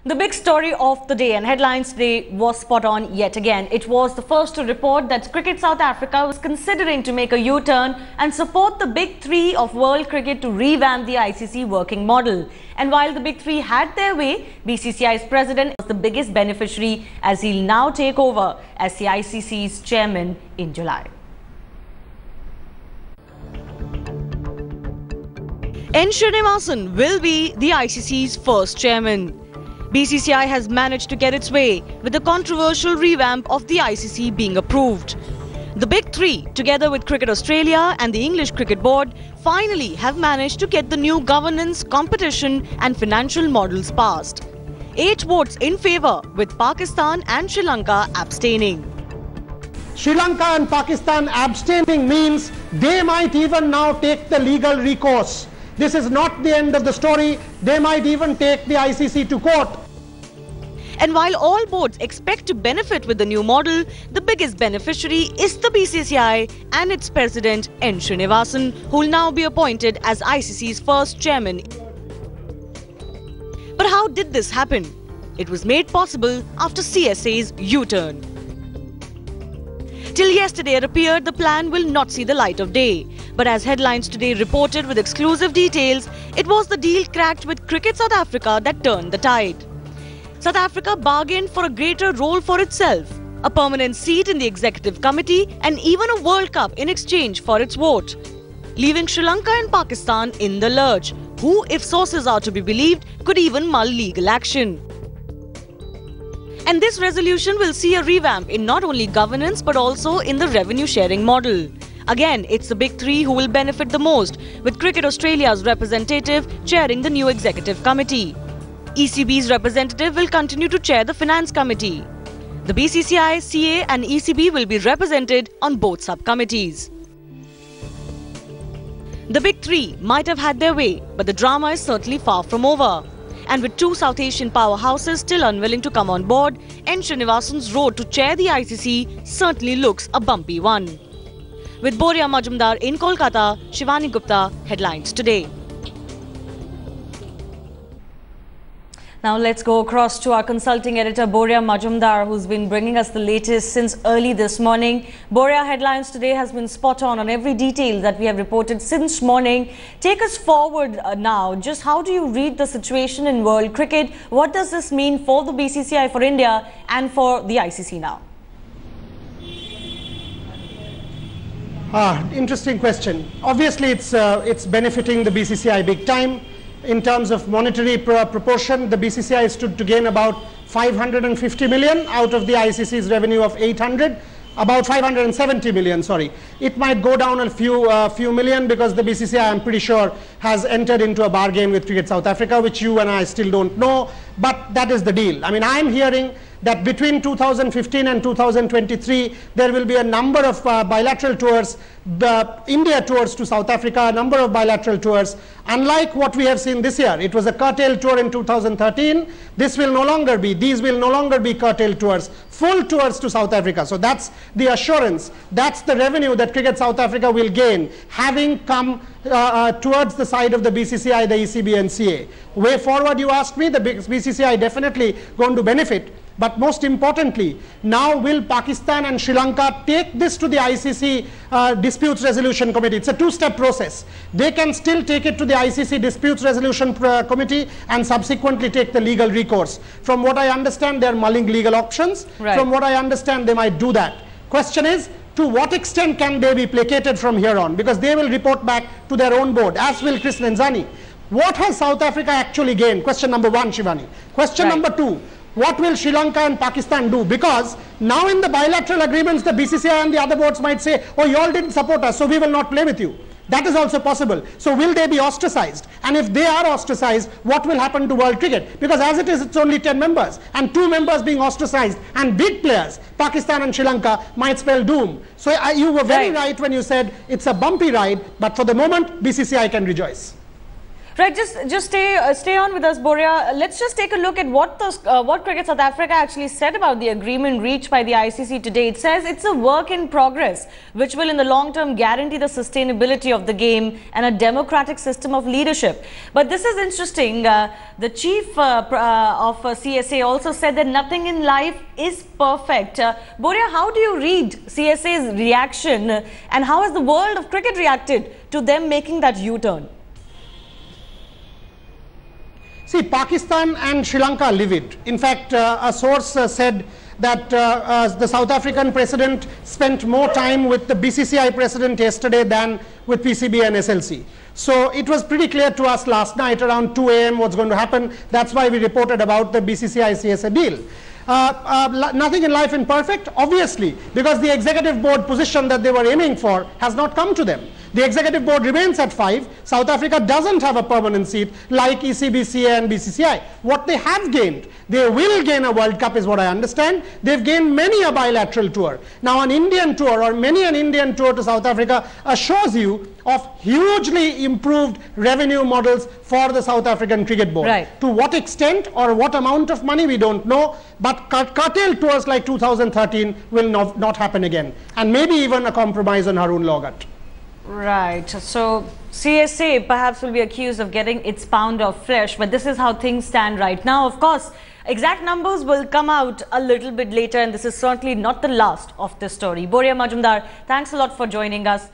The big story of the day and headlines today was spot on yet again. It was the first to report that Cricket South Africa was considering to make a U-turn and support the big three of world cricket to revamp the ICC working model. And while the big three had their way, BCCI's president was the biggest beneficiary as he'll now take over as the ICC's chairman in July. N Srinivasan will be the ICC's first chairman. BCCI has managed to get its way with the controversial revamp of the ICC being approved. The big three, together with Cricket Australia and the English Cricket Board, finally have managed to get the new governance, competition and financial models passed. 8 votes in favour, with Pakistan and Sri Lanka abstaining. Sri Lanka and Pakistan abstaining means they might even now take the legal recourse. This is not the end of the story. They might even take the ICC to court. And while all boards expect to benefit with the new model, the biggest beneficiary is the BCCI and its president N Srinivasan, who will now be appointed as ICC's first chairman. But how did this happen? It was made possible after CSA's U-turn. Till yesterday it appeared the plan will not see the light of day. But as headlines today reported with exclusive details, it was the deal cracked with Cricket South Africa that turned the tide. South Africa bargained for a greater role for itself, a permanent seat in the executive committee and even a World Cup in exchange for its vote, leaving Sri Lanka and Pakistan in the lurch, who, if sources are to be believed, could even mull legal action. And this resolution will see a revamp in not only governance but also in the revenue sharing model. Again, it's the big three who will benefit the most, with Cricket Australia's representative chairing the new executive committee. ECB's representative will continue to chair the finance committee. The BCCI, CA and ECB will be represented on both subcommittees. The big three might have had their way, but the drama is certainly far from over. And with 2 South Asian powerhouses still unwilling to come on board, N Srinivasan's road to chair the ICC certainly looks a bumpy one. With Boria Majumdar in Kolkata, Shivani Gupta, Headlines Today. Now let's go across to our consulting editor Boria Majumdar, who's been bringing us the latest since early this morning. Boria, Headlines Today has been spot on every detail that we have reported since morning. Take us forward now. Just how do you read the situation in world cricket? What does this mean for the BCCI, for India and for the ICC now? Interesting question. Obviously, it's benefiting the BCCI big time. In terms of monetary proportion, the BCCI stood to gain about 550 million out of the ICC's revenue of 800, about 570 million, sorry. It might go down a few million because the BCCI, I'm pretty sure, has entered into a bargain with Cricket South Africa, which you and I still don't know, but that is the deal. I mean, I'm hearing that between 2015 and 2023, there will be a number of bilateral tours, India tours to South Africa, a number of bilateral tours. Unlike what we have seen this year, it was a curtailed tour in 2013. This will no longer be, these will no longer be curtailed tours, full tours to South Africa. So that's the assurance, that's the revenue that Cricket South Africa will gain, having come towards the side of the BCCI, the ECB and CA. Way forward, you asked me, the BCCI definitely going to benefit. But most importantly, now will Pakistan and Sri Lanka take this to the ICC Disputes Resolution Committee? It's a 2-step process. They can still take it to the ICC Disputes Resolution Committee and subsequently take the legal recourse. From what I understand, they're mulling legal options. Right. From what I understand, they might do that. Question is, to what extent can they be placated from here on? Because they will report back to their own board, as will Chris Nenzani. What has South Africa actually gained? Question number 1, Shivani. Question number 2. What will Sri Lanka and Pakistan do? Because now in the bilateral agreements, the BCCI and the other boards might say, oh, you all didn't support us, so we will not play with you. That is also possible. So will they be ostracized? And if they are ostracized, what will happen to world cricket? Because as it is, it's only 10 members. And 2 members being ostracized and big players, Pakistan and Sri Lanka, might spell doom. So you were very right when you said it's a bumpy ride, but for the moment, BCCI can rejoice. Right, just stay on with us, Boria. Let's just take a look at what Cricket South Africa actually said about the agreement reached by the ICC today. It says it's a work in progress, which will in the long term guarantee the sustainability of the game and a democratic system of leadership. But this is interesting. The chief of CSA also said that nothing in life is perfect. Boria, how do you read CSA's reaction, and how has the world of cricket reacted to them making that U-turn? See, Pakistan and Sri Lanka are livid. In fact, a source said that the South African president spent more time with the BCCI president yesterday than with PCB and SLC. So it was pretty clear to us last night around 2 a.m. what's going to happen. That's why we reported about the BCCI-CSA deal. Nothing in life is perfect, obviously, because the executive board position that they were aiming for has not come to them. The executive board remains at 5. South Africa doesn't have a permanent seat like ECBCA and BCCI. What they have gained, they will gain a World Cup is what I understand. They've gained many a bilateral tour. Now an Indian tour or many an Indian tour to South Africa assures you of hugely improved revenue models for the South African Cricket Board. Right. To what extent or what amount of money we don't know, but curtailed tours like 2013 will not happen again, and maybe even a compromise on Haroon Logat. Right. So CSA perhaps will be accused of getting its pound of flesh, but this is how things stand right now. Of course, exact numbers will come out a little bit later, and this is certainly not the last of this story. Boria Majumdar, thanks a lot for joining us.